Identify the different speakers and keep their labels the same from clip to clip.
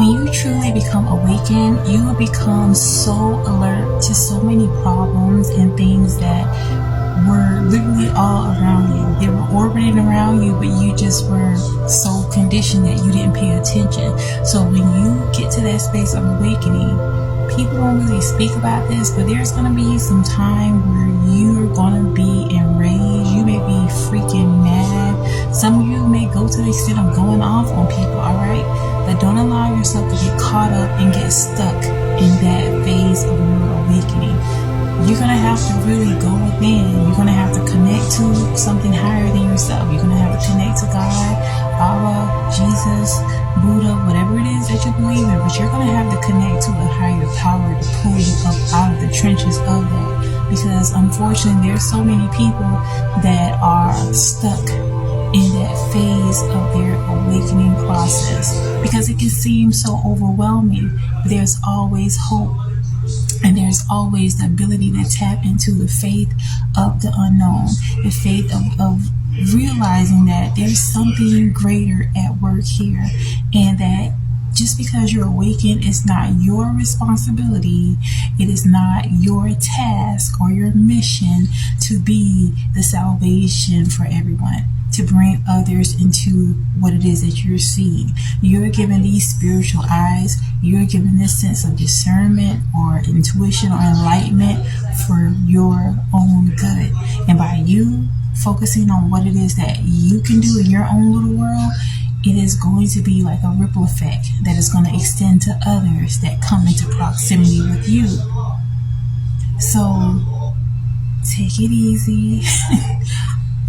Speaker 1: when you truly become awakened, you will become so alert to so many problems and things that were literally all around you. They were orbiting around you, but you just were so conditioned that you didn't pay attention. So when you get to that space of awakening, people don't really speak about this, but there's going to be some time where you're going to be enraged. You may be freaking mad. Some of you may go to the extent of going off on people, alright? But don't allow yourself to get caught up and get stuck in that phase of your awakening. You're going to have to really go within. You're going to have to connect to something higher than yourself. You're going to have to connect to God, Allah, Jesus, Buddha, whatever it is that you believe in. But you're going to have to connect to a higher power to pull you up out of the trenches of that. Because unfortunately, there's so many people that are stuck in that phase of their awakening process. Because it can seem so overwhelming. There's always hope. And there's always the ability to tap into the faith of the unknown, the faith of realizing that there's something greater at work here, and that just because you're awakened, it's not your responsibility, it is not your task or your mission to be the salvation for everyone, to bring others into what it is that you're seeing. You're given these spiritual eyes, you're given this sense of discernment or intuition or enlightenment for your own good. And by you focusing on what it is that you can do in your own little world, it is going to be like a ripple effect that is going to extend to others that come into proximity with you. So take it easy.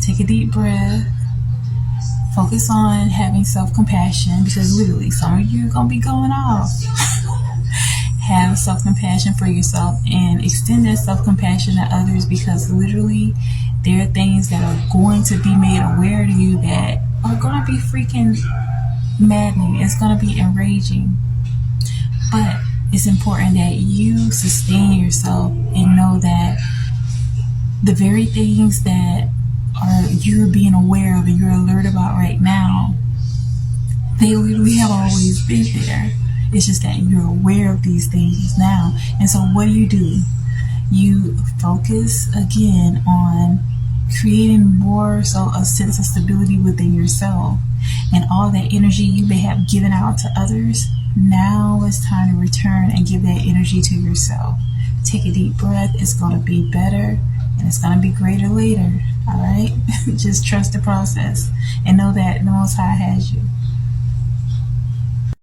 Speaker 1: Take a deep breath. Focus on having self-compassion, because literally some of you are going to be going off. Have self-compassion for yourself and extend that self-compassion to others, because literally there are things that are going to be made aware to you that are going to be freaking maddening. It's going to be enraging. But it's important that you sustain yourself and know that the very things that you're being aware of and you're alert about right now, they literally have always been there. It's just that you're aware of these things now. And so what do? You focus again on creating more so a sense of stability within yourself, and all that energy you may have given out to others, now it's time to return and give that energy to yourself. Take a deep breath. It's going to be better, and it's going to be greater later. All right? Just trust the process and know that the Most High has you.